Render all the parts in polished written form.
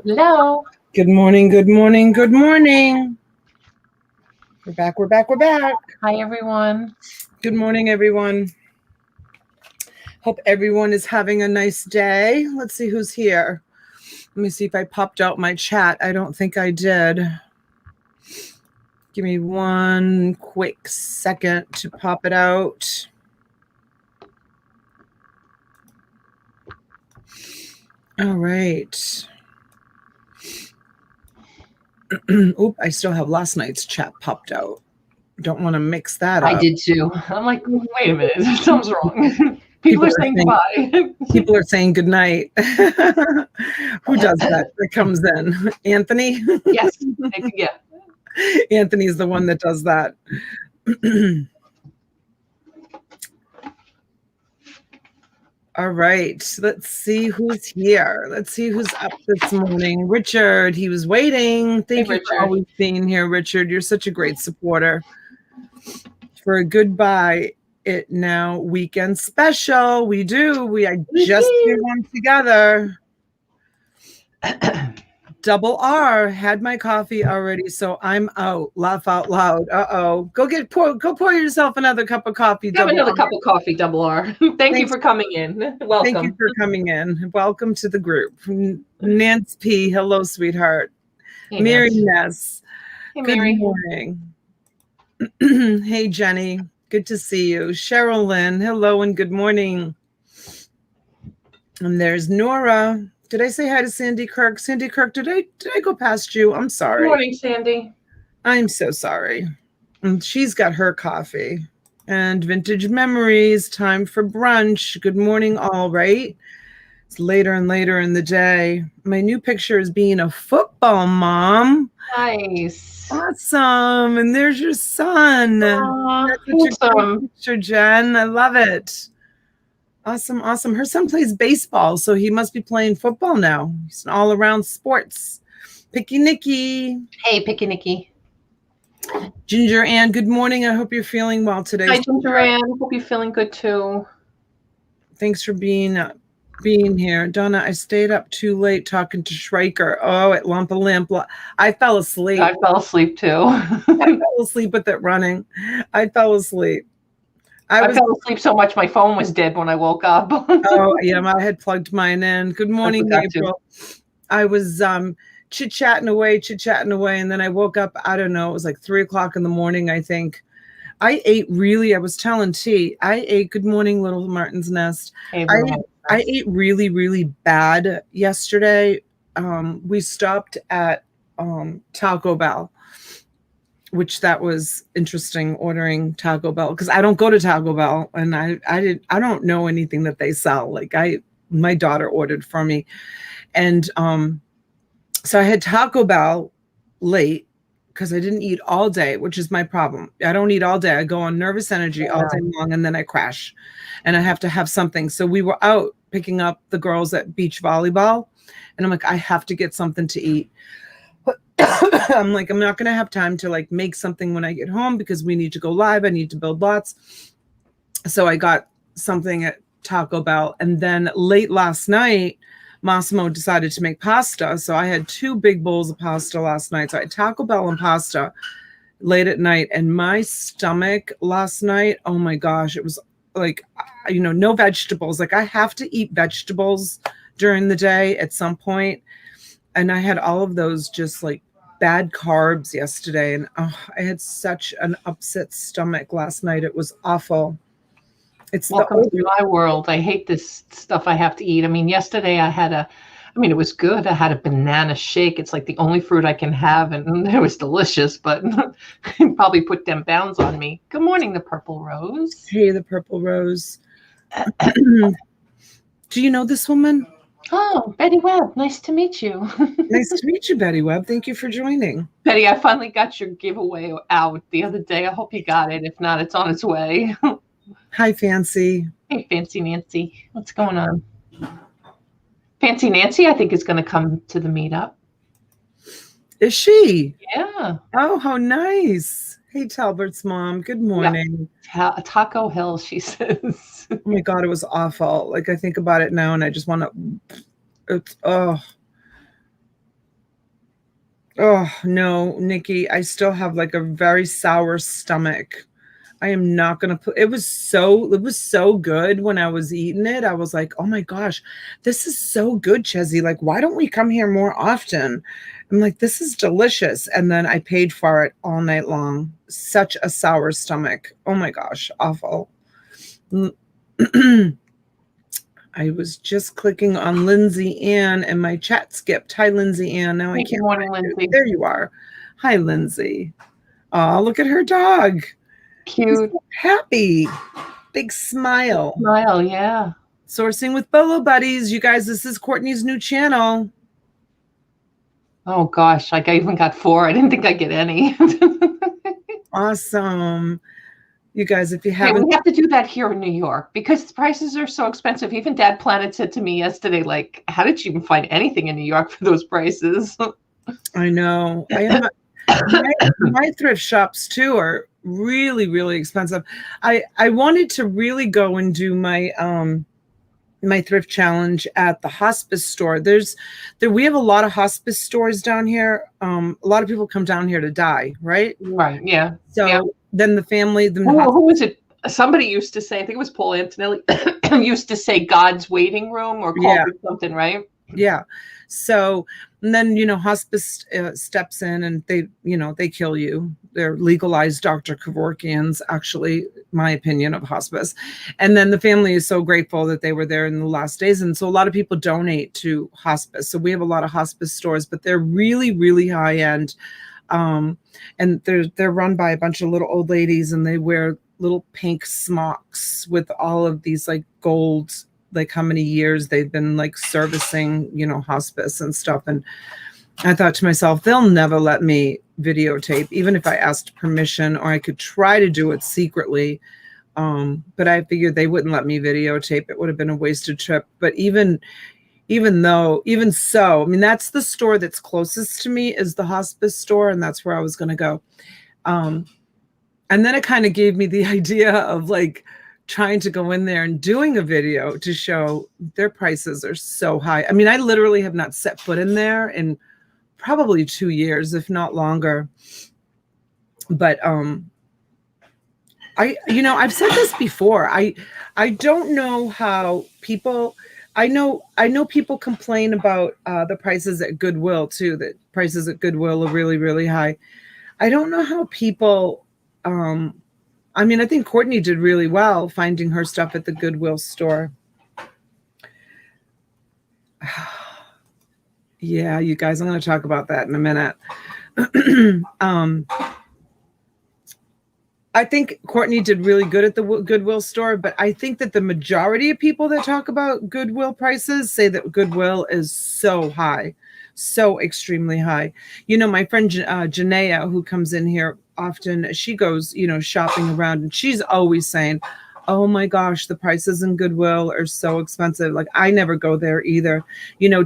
Hello. Good morning, good morning, good morning. We're back. Hi, everyone. Good morning, everyone. Hope everyone is having a nice day. Let's see who's here. Let me see if I popped out my chat. I don't think I did. Give me one quick second to pop it out. All right. Oop, I still have last night's chat popped out. Don't want to mix that up. I did too. I'm like, wait a minute, something's wrong. People are saying goodbye. People are saying good night. Who does that? That comes in. Anthony? Yes. Yeah. Anthony's the one that does that. All right. Let's see who's here. Let's see who's up this morning. Richard, he was waiting. Thank you for always being here, Richard. You're such a great supporter. For a goodbye it now weekend special. We just did one together. Double R, had my coffee already, so I'm out. Laugh out loud. Go pour yourself another cup of coffee. Have another cup of coffee, Double R. Thank you for coming in. Welcome. Thank you for coming in. Welcome to the group. Nance P, hello, sweetheart. Hey, Mary Ness. Hey, Mary. Good morning. Hey, Jenny. Good to see you. Cheryl Lynn, hello and good morning. And there's Nora. Did I say hi to Sandy Kirk? Sandy Kirk, did I go past you? I'm sorry. Good morning, Sandy. I'm so sorry. And she's got her coffee. And vintage memories, time for brunch. Good morning, all right? It's later and later in the day. My new picture is being a football mom. Nice. Awesome. And there's your son. That's such a great picture, Jen. I love it. Awesome. Her son plays baseball, so he must be playing football now. He's an all-around sports. Picky Nicky. Hey, Picky Nicky. Ginger Ann, good morning. I hope you're feeling well today. Hi, Ginger Ann. Hope you're feeling good too. Thanks for being here. Donna, I stayed up too late talking to Schreiker. Oh, at Lumpa Limp. I fell asleep. I fell asleep too. I fell asleep with it running. I fell asleep. I fell asleep so much my phone was dead when I woke up. Oh, yeah, I had plugged mine in. Good morning, April. I was chit-chatting away, and then I woke up, I don't know, it was like 3 o'clock in the morning, I think. I was telling T, I ate Good Morning Little Martin's Nest. Hey, I ate really, really bad yesterday. We stopped at Taco Bell, which that was interesting, ordering Taco Bell, because I don't go to Taco Bell and I don't know anything that they sell. Like my daughter ordered for me. And so I had Taco Bell late because I didn't eat all day, which is my problem. I don't eat all day. I go on nervous energy all day long and then I crash and I have to have something. So we were out picking up the girls at beach volleyball and I'm like, I have to get something to eat. I'm like, I'm not going to have time to like make something when I get home because we need to go live. I need to build lots. So I got something at Taco Bell. And then late last night, Massimo decided to make pasta. So I had 2 big bowls of pasta last night. So I had Taco Bell and pasta late at night. And my stomach last night, oh my gosh, it was like, no vegetables. Like I have to eat vegetables during the day at some point. And I had all of those just like bad carbs yesterday. And I had such an upset stomach last night. It was awful. Welcome to my world. I hate this stuff I have to eat. I mean, yesterday it was good. I had a banana shake. It's like the only fruit I can have. And it was delicious, but it probably put them bounds on me. Good morning, the Purple Rose. Hey, the Purple Rose. Do you know this woman? Oh, Betty Webb. Nice to meet you. Nice to meet you, Betty Webb. Thank you for joining. Betty, I finally got your giveaway out the other day. I hope you got it. If not, it's on its way. Hi, Fancy. Hey, Fancy Nancy. What's going on? Fancy Nancy, I think, is going to come to the meetup. Is she? Yeah. Oh, how nice. Hey, Talbert's mom. Good morning. Yeah. Taco Hill, she says. Oh my God, it was awful. Like I think about it now and I just want to, Oh no, Nikki, I still have like a very sour stomach. I am not gonna put it was so good when I was eating it. I was like, oh my gosh, this is so good, Chezzy. Like, why don't we come here more often? I'm like, this is delicious. And then I paid for it all night long. Such a sour stomach. Oh my gosh, awful. I was just clicking on Lindsay Ann and my chat skipped. Hi, Lindsay Ann. Now I Good can't morning, find you. Lindsay. There you are. Hi, Lindsay. Oh, look at her dog. She's Cute. so happy. Big smile. Smile, yeah. Sourcing with Bolo Buddies. You guys, this is Courtney's new channel. Oh gosh, like I even got 4. I didn't think I'd get any. Awesome. You guys, if you Okay, haven't. we have to do that here in New York because prices are so expensive. Even Dad Planet said to me yesterday, like, how did you even find anything in New York for those prices? I know. I am. My thrift shops too are really, really expensive. I wanted to really go and do my thrift challenge at the hospice store. We have a lot of hospice stores down here. A lot of people come down here to die, right? Right, yeah. So yeah. then the family, then who was it? Somebody used to say, I think it was Paul Antonelli, used to say God's waiting room or called it something, right? Yeah. So, and then, hospice steps in and they kill you. They're legalized Dr. Kevorkians, actually, my opinion of hospice. And then the family is so grateful that they were there in the last days. And so a lot of people donate to hospice. So we have a lot of hospice stores, but they're really, really high end. And they're run by a bunch of little old ladies and they wear little pink smocks with all of these like gold, like how many years they've been like servicing, hospice and stuff. And I thought to myself, they'll never let me videotape, even if I asked permission, or I could try to do it secretly. But I figured they wouldn't let me videotape. It would have been a wasted trip. But even so, I mean, that's the store that's closest to me is the hospice store. And that's where I was going to go. And then it kind of gave me the idea of like trying to go in there and doing a video to show their prices are so high. I mean, I literally have not set foot in there in probably 2 years, if not longer. But I've said this before. I don't know how people. I know people complain about the prices at Goodwill too. That prices at Goodwill are really, really high. I don't know how people. I mean, I think Courtney did really well finding her stuff at the Goodwill store. Yeah, you guys, I'm going to talk about that in a minute. I think Courtney did really good at the Goodwill store, but I think that the majority of people that talk about Goodwill prices say that Goodwill is so high, so extremely high. My friend Janaea, who comes in here often, she goes, shopping around, and she's always saying, oh my gosh, the prices in Goodwill are so expensive. Like I never go there either.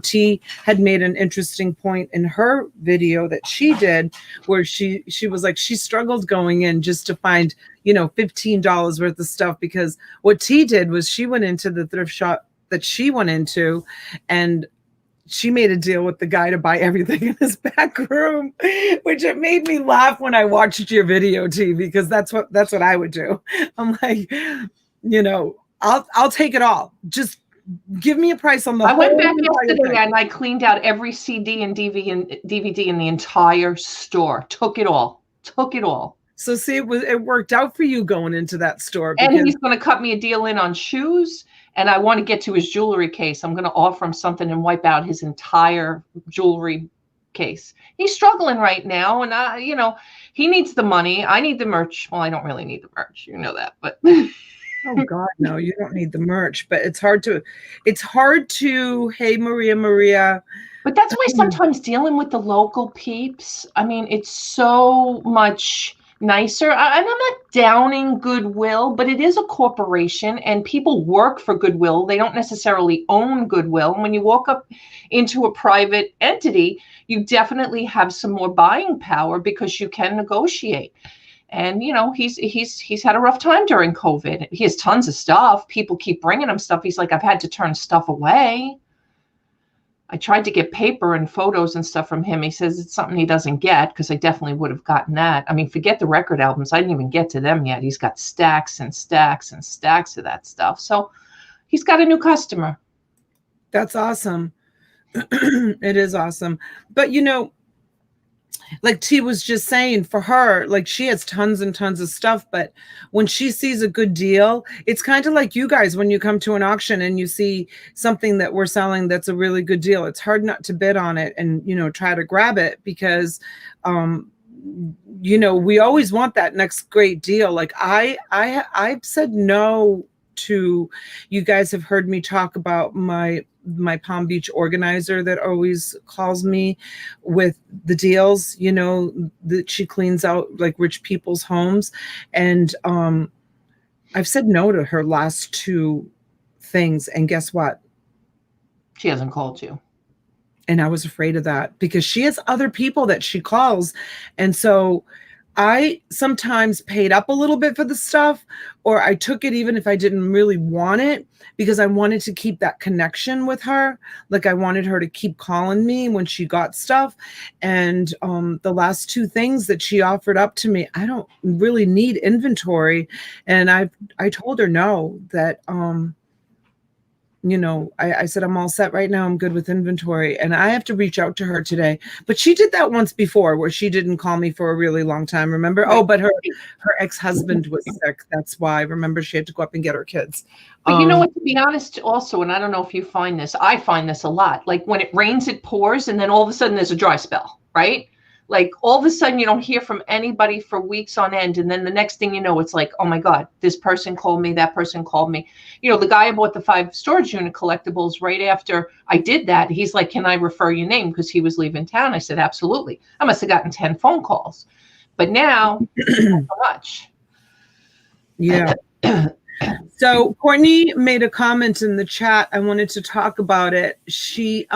T had made an interesting point in her video that she did where she was like, she struggled going in just to find, $15 worth of stuff, because what T did was she went into the thrift shop that she went into and she made a deal with the guy to buy everything in his back room, which it made me laugh when I watched your video, T, because that's what I would do. I'm like, I'll take it all. Just give me a price on the whole. I went back yesterday and I cleaned out every CD and DVD in the entire store. Took it all. So see, it worked out for you going into that store. And he's going to cut me a deal in on shoes. And I want to get to his jewelry case. I'm going to offer him something and wipe out his entire jewelry case. He's struggling right now. And, he needs the money. I need the merch. Well, I don't really need the merch. You know that. But oh, God, no, you don't need the merch. But it's hard to, hey, Maria. But that's why sometimes dealing with the local peeps, I mean, it's so much nicer. And I'm not downing Goodwill, but it is a corporation and people work for Goodwill. They don't necessarily own Goodwill. And when you walk up into a private entity, you definitely have some more buying power because you can negotiate. And, he's had a rough time during COVID. He has tons of stuff. People keep bringing him stuff. He's like, I've had to turn stuff away. I tried to get paper and photos and stuff from him. He says it's something he doesn't get, because I definitely would have gotten that. I mean, forget the record albums. I didn't even get to them yet. He's got stacks and stacks and stacks of that stuff. So he's got a new customer. That's awesome. It is awesome. But, you know, like T was just saying, for her, like, she has tons and tons of stuff, but when she sees a good deal, it's kind of like you guys, when you come to an auction and you see something that we're selling that's a really good deal, it's hard not to bid on it and, you know, try to grab it, because you know, we always want that next great deal. Like I've said no to, you guys have heard me talk about my Palm Beach organizer that always calls me with the deals, you know, that she cleans out like rich people's homes. And I've said no to her last two things. And guess what? She hasn't called you. And I was afraid of that, because she has other people that she calls. And so I sometimes paid up a little bit for the stuff, or I took it even if I didn't really want it, because I wanted to keep that connection with her. Like I wanted her to keep calling me when she got stuff. And the last two things that she offered up to me, I don't really need inventory. And I told her no, that you know, I said, I'm all set right now. I'm good with inventory. And I have to reach out to her today. But she did that once before, where she didn't call me for a really long time. Remember? Oh, but her ex-husband was sick. That's why. Remember, she had to go up and get her kids. But you know what, to be honest also, and I don't know if you find this, I find this a lot. Like when it rains, it pours, and then all of a sudden there's a dry spell, right? Like all of a sudden you don't hear from anybody for weeks on end. And then the next thing you know, it's like, oh my God, this person called me, that person called me. You know, the guy I bought the 5 storage unit collectibles right after I did that, he's like, can I refer your name? Because he was leaving town. I said, absolutely. I must have gotten 10 phone calls. But now, not so much. Yeah. So Courtney made a comment in the chat. I wanted to talk about it. She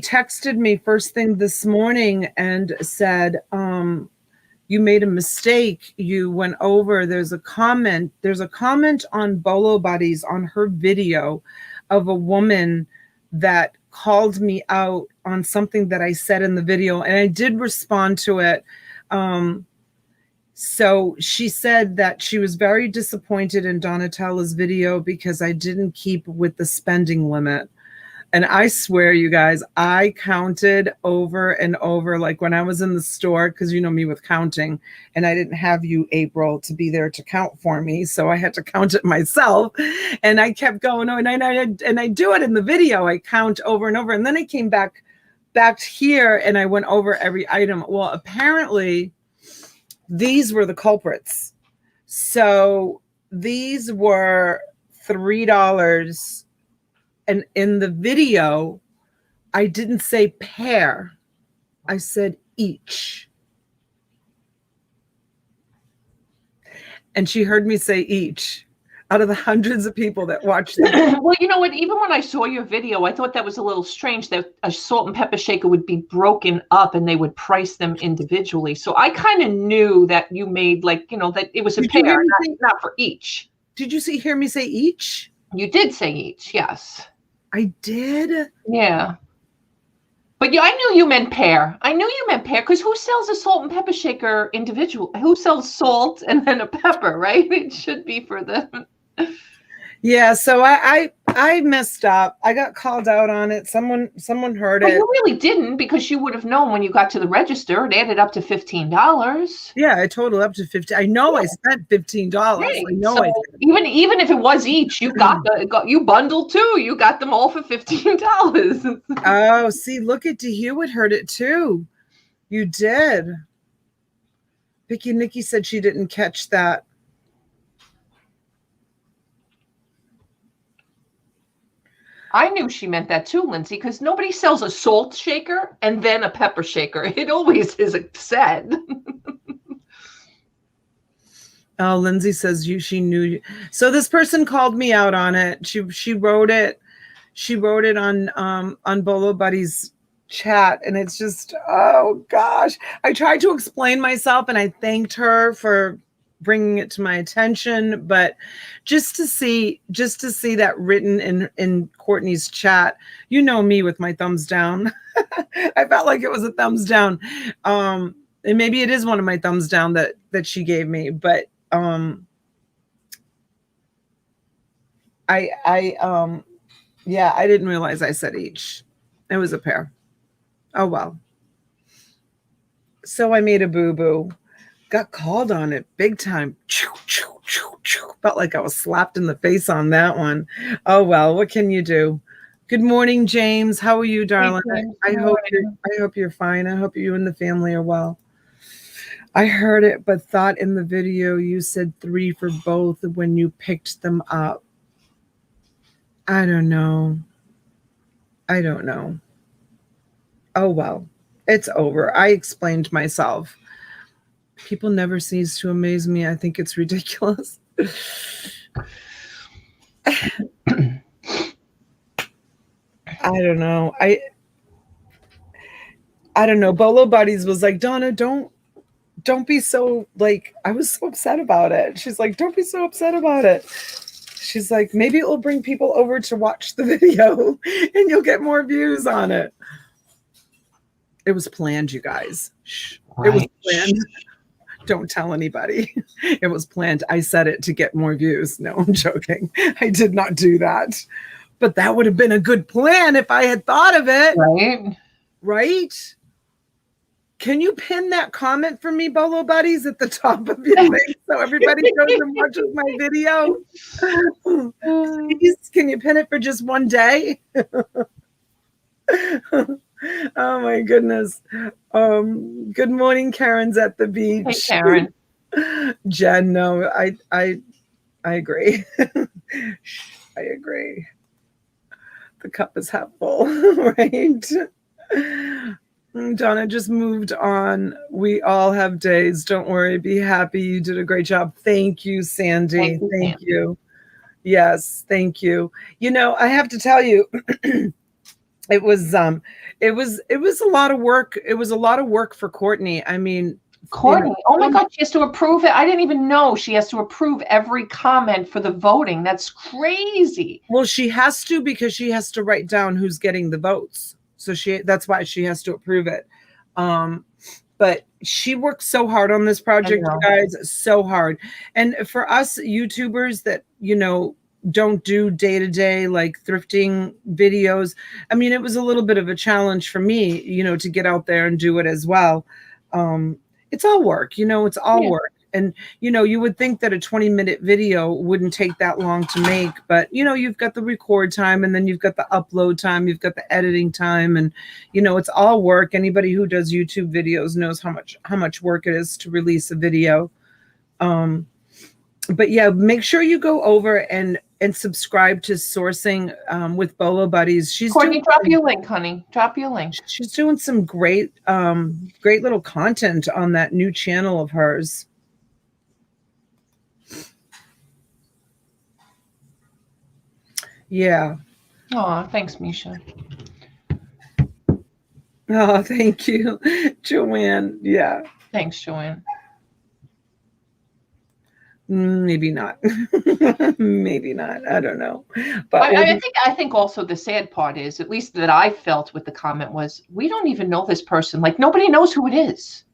texted me first thing this morning and said, you made a mistake. You went over, there's a comment on Bolo Buddies on her video of a woman that called me out on something that I said in the video. And I did respond to it. So she said that she was very disappointed in Donatella's video because I didn't keep with the spending limit. And I swear, you guys, I counted over and over, like when I was in the store, because you know me with counting, and I didn't have you, April, to be there to count for me. So I had to count it myself. And I kept going, and I do it in the video. I count over and over. And then I came back here and I went over every item. Well, apparently these were the culprits. So these were $3. And in the video, I didn't say pair. I said each. And she heard me say each out of the hundreds of people that watched it. Well, you know what? Even when I saw your video, I thought that was a little strange that a salt and pepper shaker would be broken up and they would price them individually. So I kind of knew that you made, like, you know, that it was a pair, not for each. Did you hear me say each? You did say each, yes. I did? Yeah. But I knew you meant pair. I knew you meant pair, because who sells a salt and pepper shaker individual? Who sells salt and then a pepper, right? It should be for them. Yeah, so I messed up. I got called out on it. Someone heard it. You really didn't, because you would have known when you got to the register. It added up to $15. Yeah, I totaled up to $15. I know I spent $15. Right. I know so I did. Even if it was each, you you bundled too. You got them all for $15. Oh, see, look at DeHewitt heard it too. You did. Vicky Nikki said she didn't catch that. I knew she meant that too, Lindsay, because nobody sells a salt shaker and then a pepper shaker. It always is a set. Oh, Lindsay says she knew you. So this person called me out on it. She wrote it. She wrote it on Bolo Buddy's chat, and it's just, oh gosh. I tried to explain myself, and I thanked her for bringing it to my attention, but just to see that written in Courtney's chat, you know me with my thumbs down. I felt like it was a thumbs down. And maybe it is one of my thumbs down that she gave me, but yeah, I didn't realize I said each. It was a pair. Oh well. So I made a boo-boo. Got called on it big time. Felt like I was slapped in the face on that one. Oh well, what can you do? Good morning, James. How are you, darling? I hope you're fine. I hope you and the family are well. I heard it, but thought in the video you said 3 for both when you picked them up. I don't know. Oh well, it's over. I explained myself. People never cease to amaze me. I think it's ridiculous. I don't know. I don't know. Bolo Buddies was like, Donna, don't be so, like, I was so upset about it. She's like, don't be so upset about it. She's like, maybe it will bring people over to watch the video and you'll get more views on it. It was planned, you guys. Shh. Right. It was planned. Don't tell anybody. It was planned. I said it to get more views. No, I'm joking. I did not do that. But that would have been a good plan if I had thought of it. Right? Right? Can you pin that comment for me, Bolo Buddies, at the top of your thing so everybody goes and watches my video? Please, can you pin it for just one day? Oh my goodness. Good morning, Karen's at the beach. Hey, Karen. Jen, no, I agree. I agree. The cup is half full, right? Donna just moved on. We all have days. Don't worry. Be happy. You did a great job. Thank you, Sandy. Thank you. Yes, thank you. You know, I have to tell you, it was a lot of work. It was a lot of work for Courtney. I mean, Courtney, oh my God, she has to approve it. I didn't even know she has to approve every comment for the voting. That's crazy. Well, she has to, because she has to write down who's getting the votes. So that's why she has to approve it. But she worked so hard on this project, you guys, so hard. And for us YouTubers that, you know, don't do day-to-day like thrifting videos, I mean, it was a little bit of a challenge for me, you know, to get out there and do it as well. It's all work, you know, it's all work. And, you know, you would think that a 20-minute video wouldn't take that long to make, but, you know, you've got the record time and then you've got the upload time, you've got the editing time, and, you know, it's all work. Anybody who does YouTube videos knows how much work it is to release a video. But yeah, make sure you go over and subscribe to Sourcing with Bolo Buddies. Courtney, drop your link, honey. Drop your link. She's doing some great little content on that new channel of hers. Yeah. Oh, thanks, Misha. Oh, thank you, Joanne. Yeah. Thanks, Joanne. Maybe not. Maybe not. I don't know. But I think also the sad part is, at least that I felt with the comment, was we don't even know this person. Like, nobody knows who it is.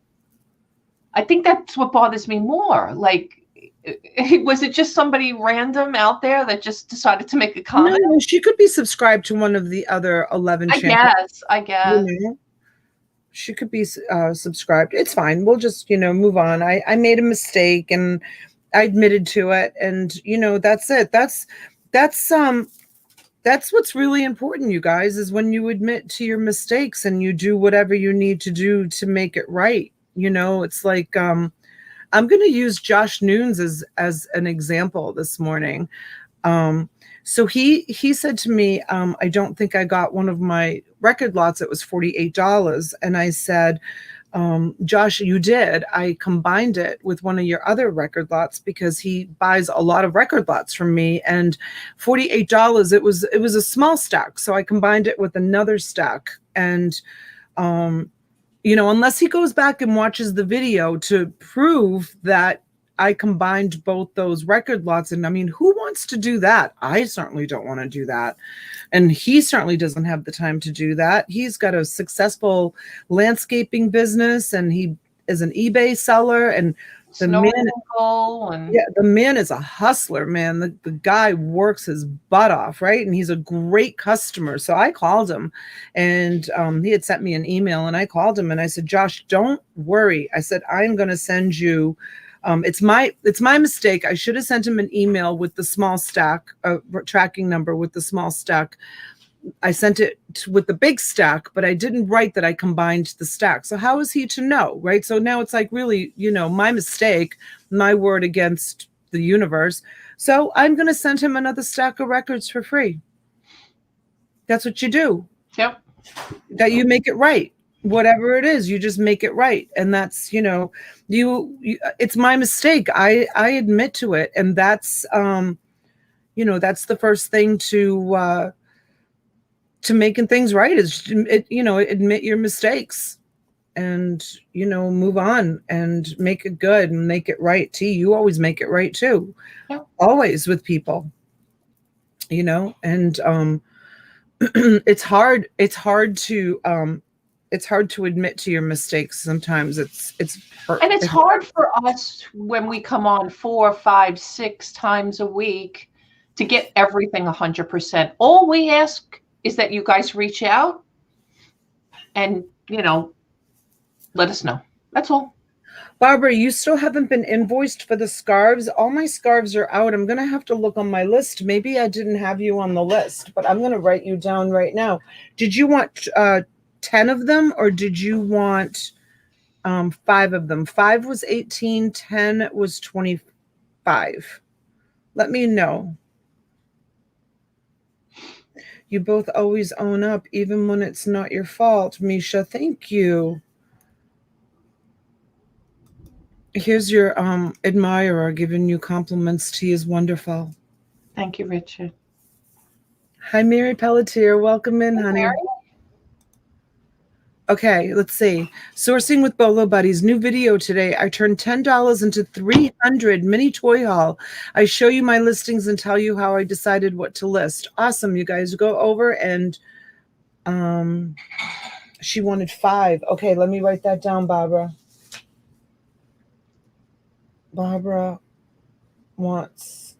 I think that's what bothers me more. Like, was it just somebody random out there that just decided to make a comment? No, she could be subscribed to one of the other 11 channels. I guess. You know? She could be subscribed. It's fine. We'll just, you know, move on. I made a mistake and I admitted to it. And, you know, that's it. That's what's really important, you guys, is when you admit to your mistakes and you do whatever you need to do to make it right. You know, it's like, I'm going to use Josh Noons as an example this morning. So he said to me, I don't think I got one of my record lots. It was $48. And I said, Josh, you did. I combined it with one of your other record lots because he buys a lot of record lots from me, and $48, it was a small stack. So I combined it with another stack. And, you know, unless he goes back and watches the video to prove that I combined both those record lots. And I mean, who wants to do that? I certainly don't want to do that. And he certainly doesn't have the time to do that. He's got a successful landscaping business, and he is an eBay seller. And the Snow man, removal and yeah, the man is a hustler, man. The guy works his butt off, right? And he's a great customer. So I called him, and he had sent me an email, and I called him and I said, Josh, don't worry. I said, I'm going to send you. It's my mistake. I should have sent him an email with the small stack, tracking number with the small stack. I sent it with the big stack, but I didn't write that I combined the stack. So how is he to know, right? So now it's like really, my mistake, my word against the universe. So I'm going to send him another stack of records for free. That's what you do. yep. That you make it right. Whatever it is, you just make it right. And that's, you it's my mistake. I admit to it. And that's, that's the first thing to making things right is, admit your mistakes and, move on and make it good and make it right. T, you always make it right too. Yeah. Always with people, and it's hard to admit to your mistakes. Sometimes it's and it's hard for us when we come on 4, 5, 6 times a week to get everything 100%. All we ask is that you guys reach out and, let us know. That's all. Barbara, you still haven't been invoiced for the scarves. All my scarves are out. I'm going to have to look on my list. Maybe I didn't have you on the list, but I'm going to write you down right now. Did you want 10 of them, or did you want 5 of them? 5 was 18, 10 was 25. Let me know. You both always own up, even when it's not your fault. Misha, thank you. Here's your admirer giving you compliments. Tea is wonderful. Thank you, Richard. Hi, Mary Pelletier. Welcome in, honey. Mary? Okay, let's see. Sourcing with Bolo Buddies. New video today. I turned $10 into 300 mini toy haul. I show you my listings and tell you how I decided what to list. Awesome, you guys. Go over and she wanted 5. Okay, let me write that down, Barbara. Barbara wants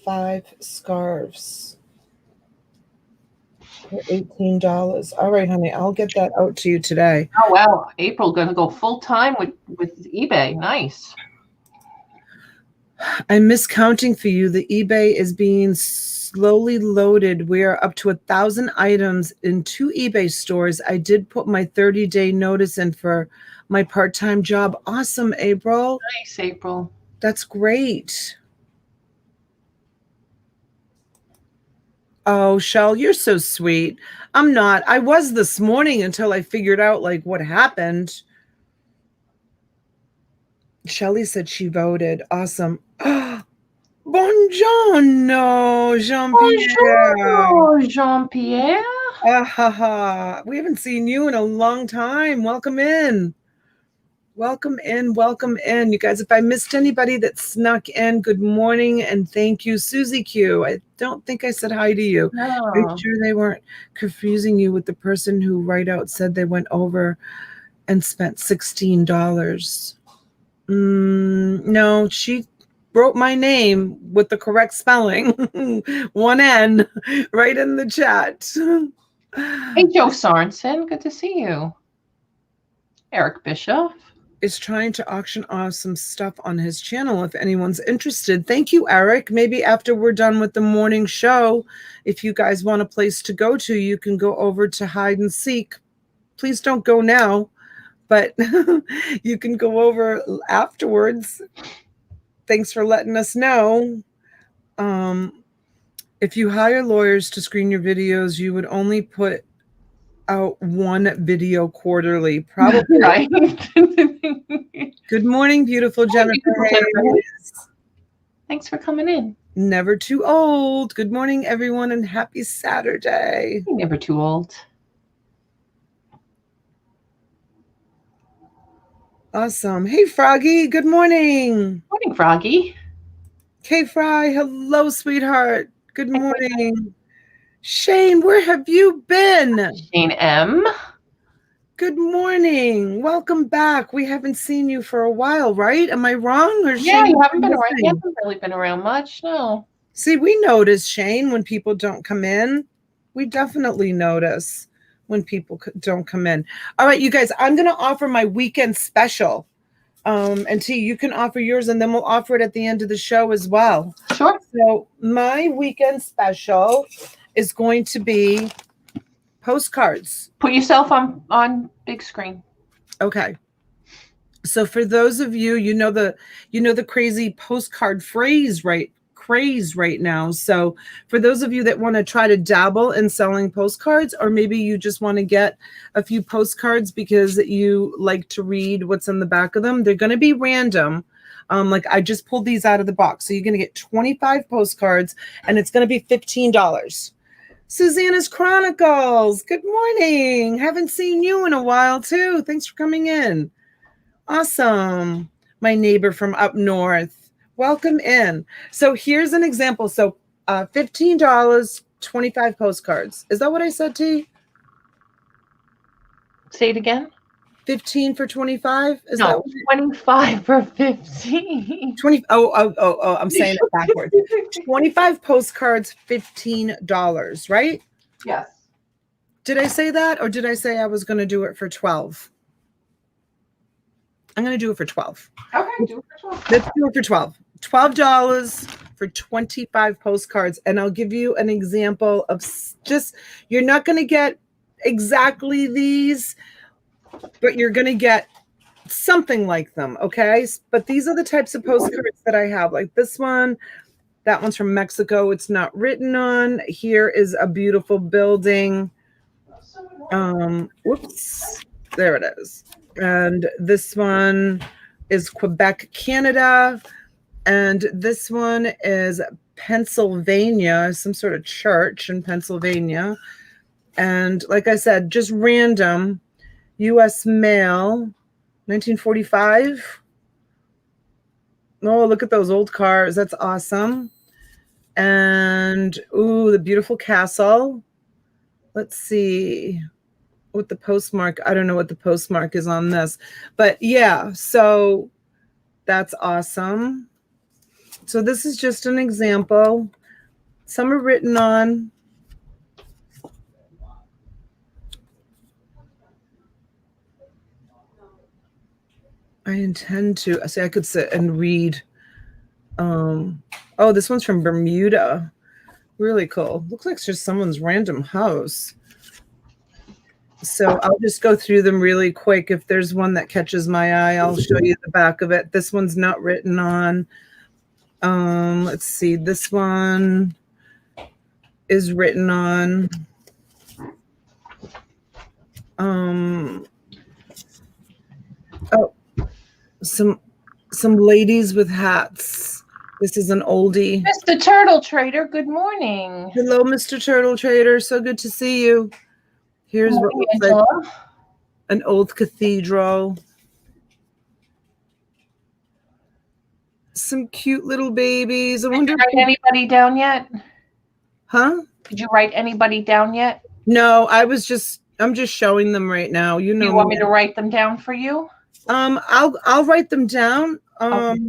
5 scarves for $18. All right, honey, I'll get that out to you today. Oh, wow. April going to go full time with eBay. Nice. I'm miscounting for you. The eBay is being slowly loaded. We are up to 1,000 items in 2 eBay stores. I did put my 30-day notice in for my part-time job. Awesome, April. Nice, April. That's great. Oh, Shell, you're so sweet. I'm not. I was this morning until I figured out like what happened. Shelly said she voted. Awesome. Buongiorno, Jean-Pierre. Bonjour, Jean-Pierre. We haven't seen you in a long time. Welcome in. Welcome in. Welcome in. You guys, if I missed anybody that snuck in, good morning and thank you. Susie Q, I don't think I said hi to you. No. Are you sure they weren't confusing you with the person who right out said they went over and spent $16? No, she wrote my name with the correct spelling, 1 N, right in the chat. Hey, Joe Sorensen, good to see you. Eric Bishop is trying to auction off some stuff on his channel if anyone's interested. Thank you, Eric. Maybe after we're done with the morning show, if you guys want a place to go to, you can go over to Hide and Seek. Please don't go now, but you can go over afterwards. Thanks for letting us know. If you hire lawyers to screen your videos, you would only put out 1 video quarterly, probably. right? Good morning, beautiful Jennifer Hayes. Thanks for coming in. Never too old. Good morning, everyone, and happy Saturday. You're never too old. Awesome. Hey, Froggy. Good morning. Morning, Froggy. Kay Fry. Hello, sweetheart. Good morning. Shane, where have you been? Shane M. Good morning. Welcome back. We haven't seen you for a while, right? Am I wrong? Or Yeah, Shane, you haven't been around. You missing? haven't really been around much, no. See, we notice, Shane, when people don't come in. We definitely notice when people don't come in. All right, you guys, I'm going to offer my weekend special. And T, you can offer yours, and then we'll offer it at the end of the show as well. Sure. So my weekend special is going to be postcards. Put yourself on big screen. Okay. So for those of you, you know the crazy postcard craze right now. So for those of you that want to try to dabble in selling postcards, or maybe you just want to get a few postcards because you like to read what's in the back of them, they're going to be random. Like I just pulled these out of the box. So you're going to get 25 postcards and it's going to be $15. Susanna's Chronicles. Good morning. Haven't seen you in a while too. Thanks for coming in. Awesome. My neighbor from up north. Welcome in. So here's an example. So $15, 25 postcards. Is that what I said, T? Say it again. 15 for 25? Is No, that 25 for 15. 20? Oh, I'm saying it backwards. 25 postcards, $15, right? Yes. Did I say that, or did I say I was going to do it for 12? I'm going to do it for 12. Okay, do it for 12. Let's do it for 12. $12 for 25 postcards. And I'll give you an example of just, you're not going to get exactly these, but you're going to get something like them. Okay. But these are the types of postcards that I have, like this one. That one's from Mexico. It's not written on. Here is a beautiful building. Whoops. There it is. And this one is Quebec, Canada. And this one is Pennsylvania, some sort of church in Pennsylvania. And like I said, just random. U.S. mail, 1945. Oh, look at those old cars. That's awesome. And, ooh, the beautiful castle. Let's see. With the postmark, I don't know what the postmark is on this, but yeah, so that's awesome. So this is just an example. Some are written on. I intend to see. I could sit and read. Oh, this one's from Bermuda. Really cool. Looks like it's just someone's random house. So I'll just go through them really quick. If there's one that catches my eye, I'll show you the back of it. This one's not written on. Let's see. This one is written on. Oh, some ladies with hats. This is an oldie. Mr. Turtle Trader, good morning. Hello, Mr. Turtle Trader. So good to see you. Here's what looks like an old cathedral. Some cute little babies. I wonder. Did you write anybody down yet? Huh? Did you write anybody down yet? No, I'm just showing them right now. You know. You want me to write them down for you? I'll write them down. Okay.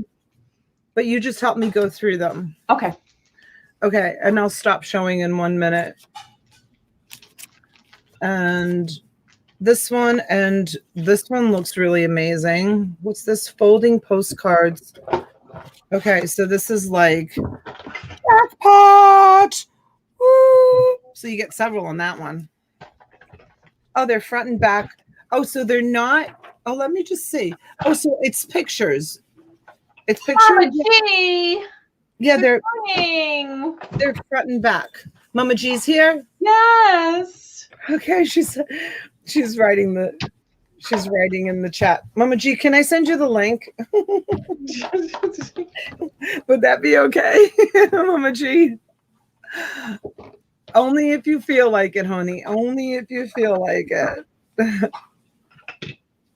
But you just help me go through them. Okay. Okay, and I'll stop showing in 1 minute. And this one looks really amazing. What's this? Folding postcards. Okay, so this is like jackpot. Woo! So you get several on that one. Oh, they're front and back. Oh, so they're not. Oh, let me just see. Oh, so it's pictures. It's pictures. Mama G. Yeah, Good morning. They're front and back. Mama G's here. Yes. Okay, she's writing in the chat. Mama G, can I send you the link? Would that be okay, Mama G? Only if you feel like it, honey. Only if you feel like it.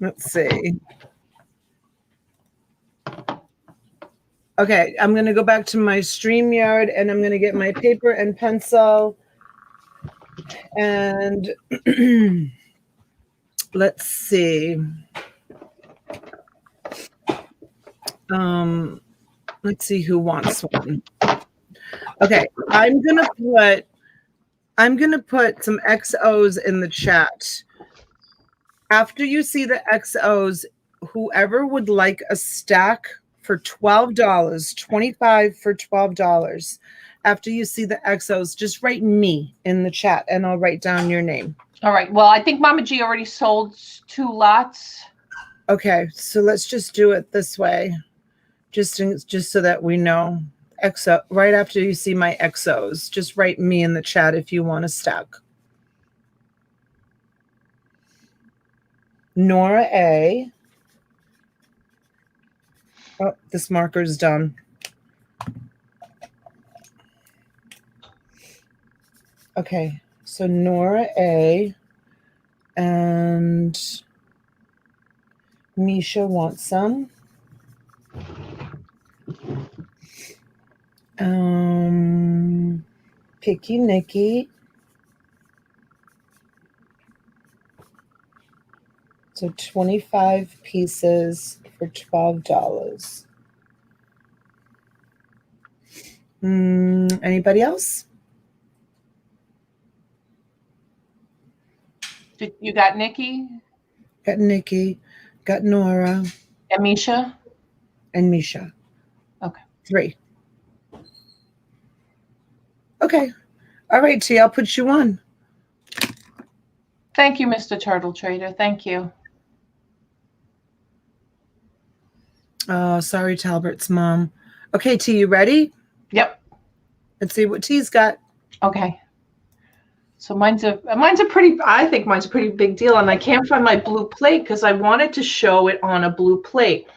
Let's see. Okay, I'm going to go back to my StreamYard and I'm going to get my paper and pencil. And let's see. Let's see who wants one. Okay, I'm gonna put some XOs in the chat. After you see the XOs, whoever would like a stack for $12, 25 for $12. After you see the XOs, just write me in the chat and I'll write down your name. All right. Well, I think Mama G already sold 2 lots. Okay, so let's just do it this way. Just so that we know. XO, right after you see my XOs, just write me in the chat if you want a stack. Nora A. Oh, this marker's done. Okay, so Nora A. And Misha wants some. Picky Nikki. So 25 pieces for $12. Anybody else? You got Nikki? Got Nikki. Got Nora. And Misha? And Misha. Okay. 3. Okay. All right, T, I'll put you on. Thank you, Mr. Turtle Trader. Thank you. Oh, sorry, Talbert's mom. Okay, T, you ready? Yep. Let's see what T's got. Okay. So mine's a pretty, I think mine's a pretty big deal, and I can't find my blue plate because I wanted to show it on a blue plate,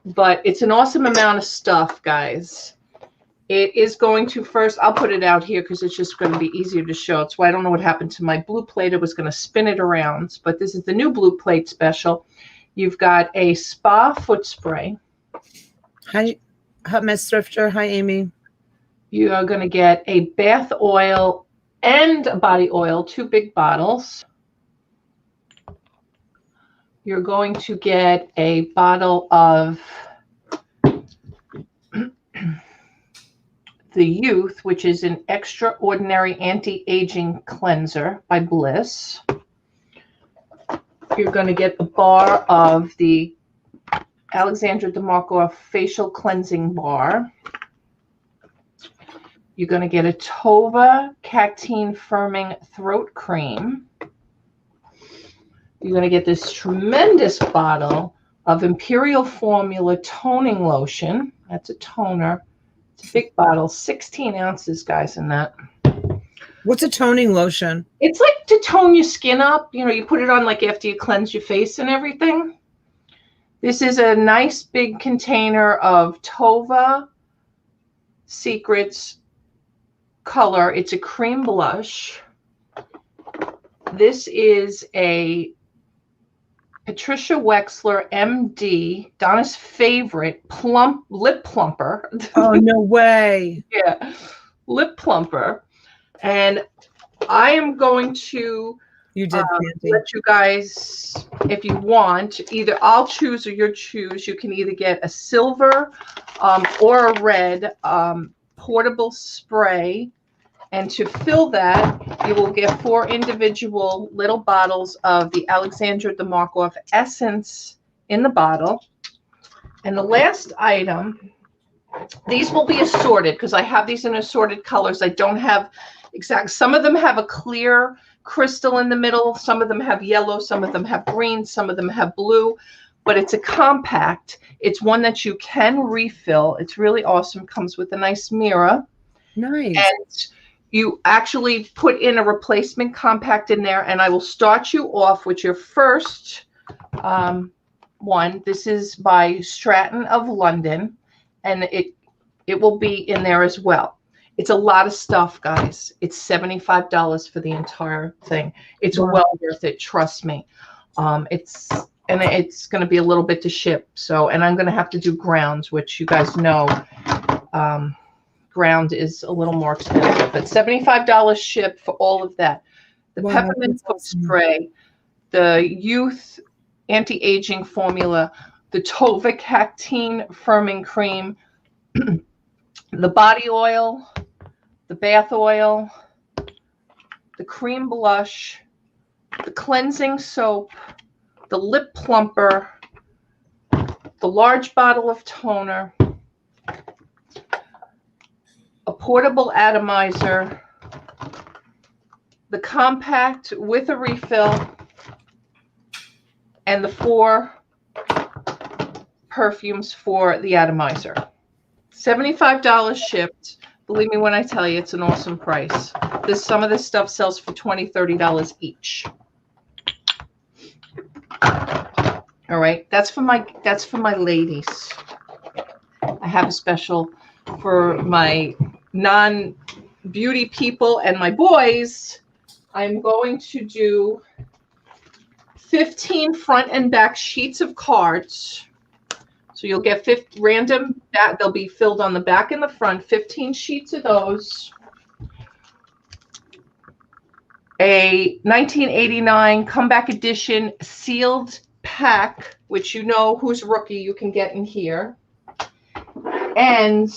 but it's an awesome amount of stuff, guys. It is going to first, I'll put it out here because it's just going to be easier to show. It's why I don't know what happened to my blue plate. I was going to spin it around, but this is the new blue plate special. You've got a spa foot spray. Hi, Hot Mess Thrifter. Hi, Amy. You are going to get a bath oil and body oil, 2 big bottles. You're going to get a bottle of the Youth, which is an extraordinary anti-aging cleanser by Bliss. You're going to get a bar of the Alexandra DeMarco facial cleansing bar. You're going to get a Tova Cactine Firming Throat Cream. You're going to get this tremendous bottle of Imperial Formula Toning Lotion. That's a toner. It's a big bottle, 16 ounces, guys, in that. What's a toning lotion? It's like to tone your skin up. You know, you put it on like after you cleanse your face and everything. This is a nice big container of Tova Secrets color. It's a cream blush. This is a Patricia Wexler, MD, Donna's favorite lip plumper. Oh, no way. Yeah, lip plumper. And I am going to let you guys, if you want, either I'll choose or you choose. You can either get a silver or a red portable spray. And to fill that, you will get 4 individual little bottles of the Alexandra DeMarco essence in the bottle. And the last item, these will be assorted because I have these in assorted colors. I don't have exact. Some of them have a clear crystal in the middle. Some of them have yellow. Some of them have green. Some of them have blue. But it's a compact. It's one that you can refill. It's really awesome. Comes with a nice mirror. Nice. And you actually put in a replacement compact in there, and I will start you off with your first one. This is by Stratton of London, and it will be in there as well. It's a lot of stuff, guys. It's $75 for the entire thing. It's well worth it. Trust me. It's and it's going to be a little bit to ship. So, and I'm going to have to do grounds, which you guys know, ground is a little more expensive, but $75 ship for all of that. The peppermint foot spray, the youth anti-aging formula, the tovacactine firming cream, the body oil, the bath oil, the cream blush, the cleansing soap, the lip plumper, the large bottle of toner, a portable atomizer, the compact with a refill, and the 4 perfumes for the atomizer. $75 shipped. Believe me when I tell you, it's an awesome price. Some of this stuff sells for $20, $30 each. All right, that's for my ladies. I have a special for my non-beauty people and my boys. I'm going to do 15 front and back sheets of cards. So you'll get 50 random, they'll be filled on the back and the front, 15 sheets of those. A 1989 comeback edition sealed pack, which you know who's rookie you can get in here. And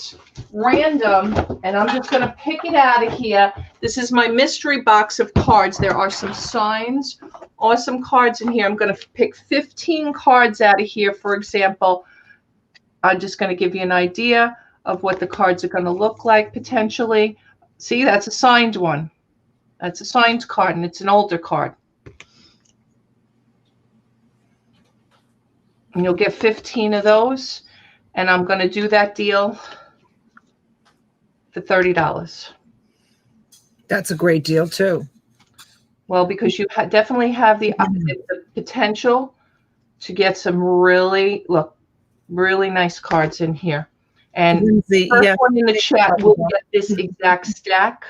random, and I'm just going to pick it out of here. This is my mystery box of cards. There are some signs, awesome cards in here. I'm going to pick 15 cards out of here, for example. I'm just going to give you an idea of what the cards are going to look like potentially. See, that's a signed one. That's a signed card, and it's an older card. And you'll get 15 of those, and I'm going to do that deal for $30. That's a great deal, too. Well, because you definitely have the potential to get some really nice cards in here. And the first one in the chat will get this exact stack.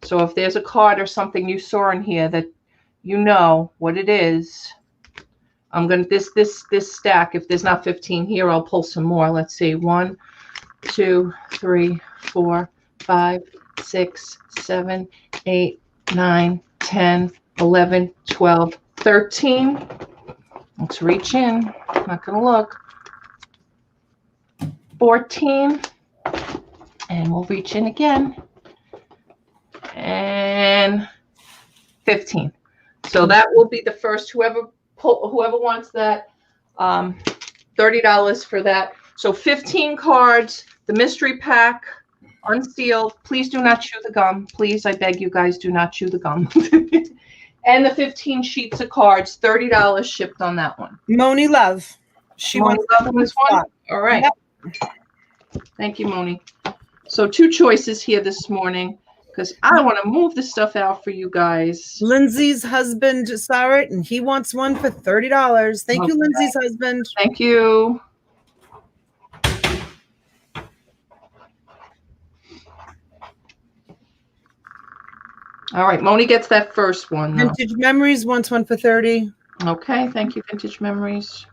So if there's a card or something you saw in here that you know what it is, I'm going to this stack. If there's not 15 here, I'll pull some more. Let's see. 1, 2, 3, 4, 5, 6, 7, 8, 9, 10, 11, 12, 13. Let's reach in. I'm not going to look. 14. And we'll reach in again. And 15. So that will be the first. Whoever wants that, $30 for that. So 15 cards, the mystery pack, unsealed. Please do not chew the gum. Please, I beg you guys, do not chew the gum. And the 15 sheets of cards, $30 shipped on that one. Moni Love. She wants this one. All right. Yep. Thank you, Moni. So 2 choices here this morning, because I want to move the stuff out for you guys. Lindsay's husband saw it, and he wants one for $30. Thank you, Lindsay's husband. Thank you. All right, Moni gets that first one. Vintage Memories wants one for $30. Okay, thank you, Vintage Memories.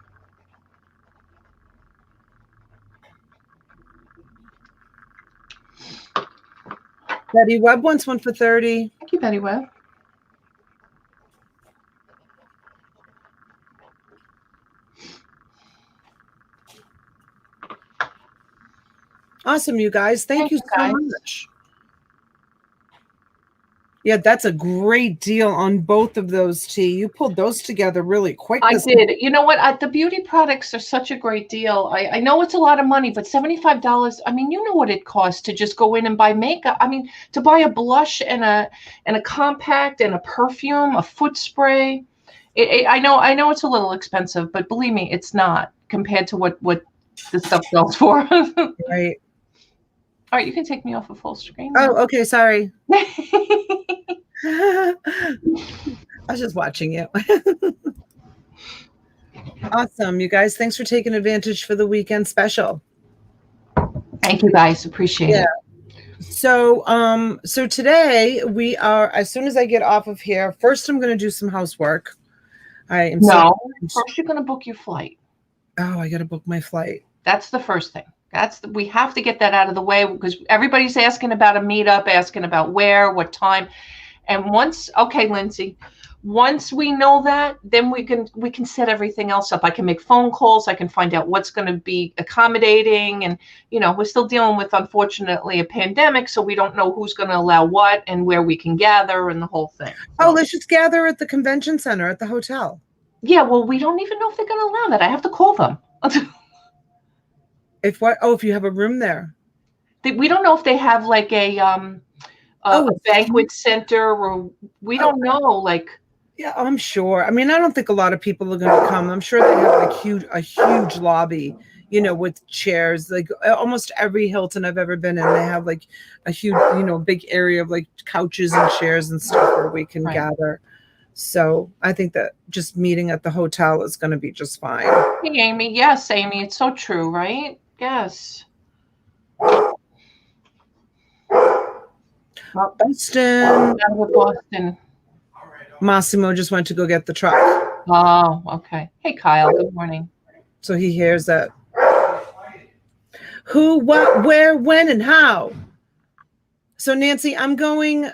Betty Webb wants one for $30. Thank you, Betty Webb. Awesome, you guys. Thank you so much. Yeah, that's a great deal on both of those, T. You pulled those together really quick. I did. You know what? The beauty products are such a great deal. I know it's a lot of money, but $75, I mean, you know what it costs to just go in and buy makeup. I mean, to buy a blush and a compact and a perfume, a foot spray. I know it's a little expensive, but believe me, it's not compared to what the stuff sells for. Right. All right, you can take me off of full screen. Oh, okay. Sorry. I was just watching you. Awesome, you guys. Thanks for taking advantage for the weekend special. Thank you, guys. Appreciate it. So today we are, as soon as I get off of here, first I'm going to do some housework. I am No, first you're going to book your flight. Oh, I got to book my flight. That's the first thing. We have to get that out of the way because everybody's asking about a meetup, asking about where, what time. And okay, Lindsay, once we know that, then we can set everything else up. I can make phone calls. I can find out what's going to be accommodating. And, we're still dealing with, unfortunately, a pandemic. So we don't know who's going to allow what and where we can gather and the whole thing. So, let's just gather at the convention center at the hotel. Yeah, well, we don't even know if they're going to allow that. I have to call them. If you have a room there. We don't know if they have like a banquet center, or we don't know. Yeah, I'm sure. I mean, I don't think a lot of people are going to come. I'm sure they have a huge lobby, with chairs. Like almost every Hilton I've ever been in, they have like a huge, big area of like couches and chairs and stuff where we can gather. So I think that just meeting at the hotel is going to be just fine. Hey, Amy. Yes, Amy. It's so true, right? Yes. Boston. Boston. Massimo just went to go get the truck. Oh, okay. Hey, Kyle. Good morning. So he hears that. Who, what, where, when, and how. So Nancy, I'm going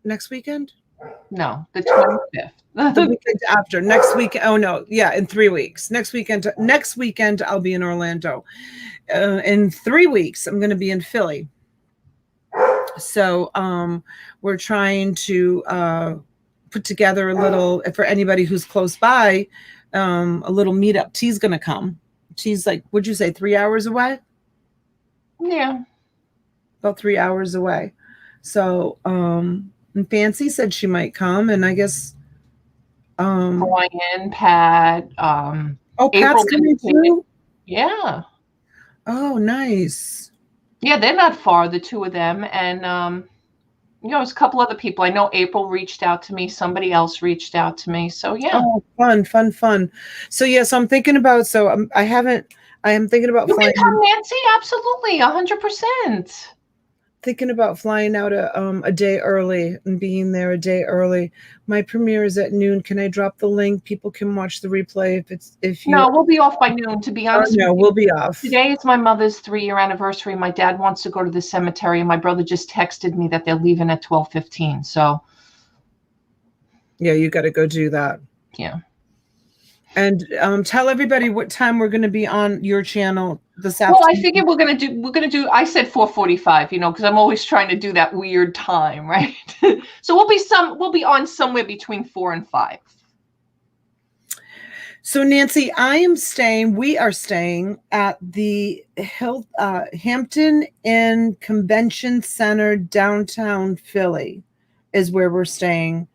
next weekend. No, the 25th. The weekend after. Next week. Oh no, yeah, in 3 weeks. Next weekend I'll be in Orlando. In 3 weeks, I'm going to be in Philly. So we're trying to put together a little, for anybody who's close by, a little meetup. T's going to come. T's like, would you say 3 hours away? Yeah. About 3 hours away. So and Fancy said she might come, and I guess Hawaiian, Pat. Pat's coming too? Yeah. Oh, nice. Yeah, they're not far, the two of them. And there's a couple other people. I know April reached out to me. Somebody else reached out to me. So yeah. Oh, fun. So yeah, so I'm thinking about. I am thinking about you flying. Can come, Nancy. Absolutely, 100%. Thinking about flying out a day early and being there a day early. My premiere is at noon. Can I drop the link? People can watch the replay if you. No, we'll be off by noon. To be honest, no, we'll be off. Today is my mother's 3-year anniversary. My dad wants to go to the cemetery, and my brother just texted me that they're leaving at 12:15. So. Yeah, you got to go do that. Yeah. And tell everybody what time we're going to be on your channel this afternoon. Well, I figured we're going to do, I said 4:45, because I'm always trying to do that weird time, right? So we'll be on somewhere between 4 and 5. So Nancy, we are staying at the Hampton Inn Convention Center, downtown Philly is where we're staying.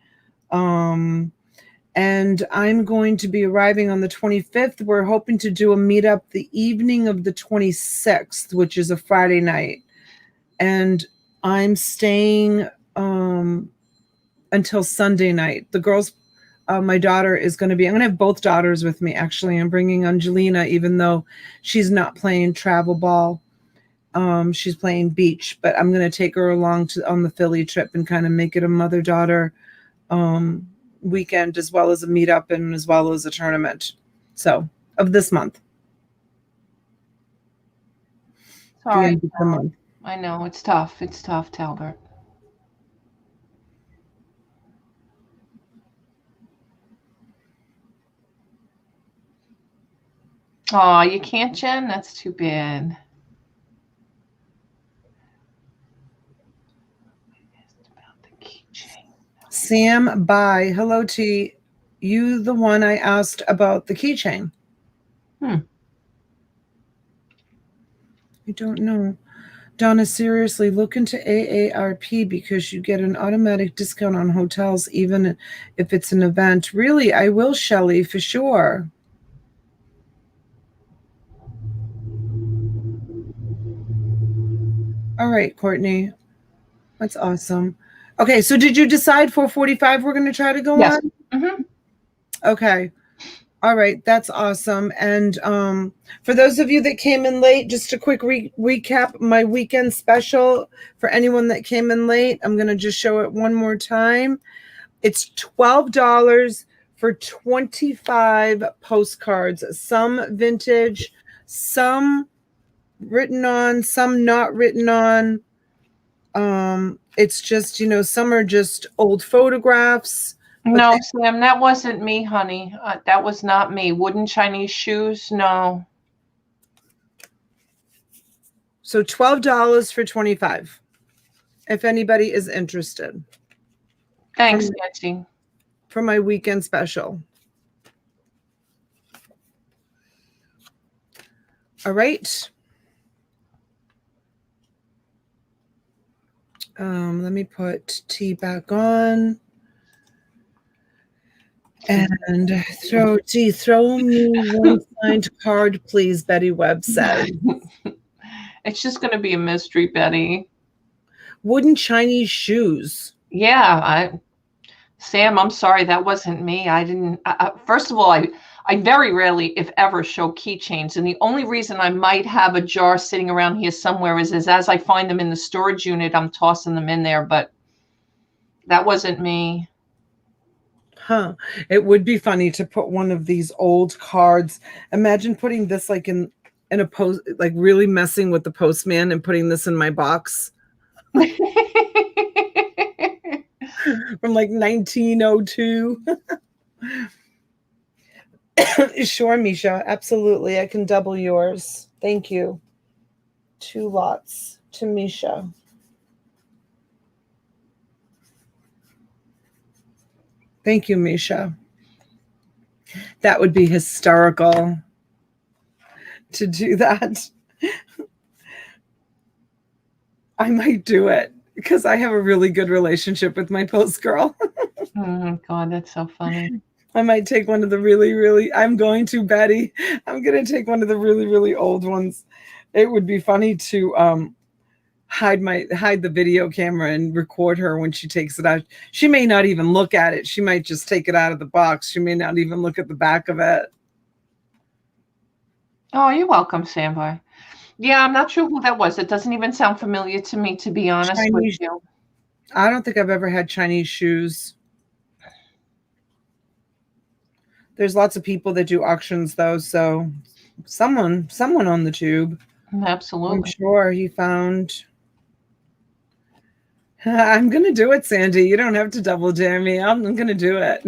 And I'm going to be arriving on the 25th. We're hoping to do a meetup the evening of the 26th, which is a Friday night. And I'm staying until Sunday night. The girls, my daughter is going to be, I'm going to have both daughters with me, actually. I'm bringing Angelina, even though she's not playing travel ball. She's playing beach, but I'm going to take her along on the Philly trip and kind of make it a mother-daughter weekend, as well as a meetup and as well as a tournament. So of this month. Sorry. I know it's tough. It's tough, Talbert. Oh, you can't, Jen? That's too bad. Sam, bye. Hello, T. You the one I asked about the keychain. I don't know. Donna, seriously, look into AARP because you get an automatic discount on hotels, even if it's an event. Really, I will, Shelley, for sure. All right, Courtney. That's awesome. Okay, so did you decide 4:45 we're going to try to go on? Mm-hmm. Okay. All right, that's awesome. And for those of you that came in late, just a quick recap, my weekend special for anyone that came in late. I'm going to just show it one more time. It's $12 for 25 postcards, some vintage, some written on, some not written on. It's just, some are just old photographs. No, Sam, that wasn't me, honey. That was not me. Wooden Chinese shoes? No. So $12 for 25, if anybody is interested. Thanks, Nancy. For my weekend special. All right. Let me put tea back on. And throw me one signed card, please, Betty Webb says. It's just going to be a mystery, Betty. Wooden Chinese shoes. Yeah, Sam, I'm sorry, that wasn't me. I didn't. First of all, I very rarely, if ever, show keychains, and the only reason I might have a jar sitting around here somewhere is as I find them in the storage unit, I'm tossing them in there. But that wasn't me. Huh. It would be funny to put one of these old cards. Imagine putting this like in a post, like really messing with the postman and putting this in my box. From like 1902. Sure, Misha. Absolutely. I can double yours. Thank you. 2 lots to Misha. Thank you, Misha. That would be hysterical to do that. I might do it because I have a really good relationship with my post girl. Oh my God, that's so funny. I might take one of the really, I'm going to, Betty. I'm going to take one of the really old ones. It would be funny to hide the video camera and record her when she takes it out. She may not even look at it. She might just take it out of the box. She may not even look at the back of it. Oh, you're welcome, Samboy. Yeah, I'm not sure who that was. It doesn't even sound familiar to me, to be honest with you. I don't think I've ever had Chinese shoes. There's lots of people that do auctions, though, so someone on the tube. Absolutely. I'm sure he found. I'm going to do it, Sandy. You don't have to double dare me. I'm going to do it.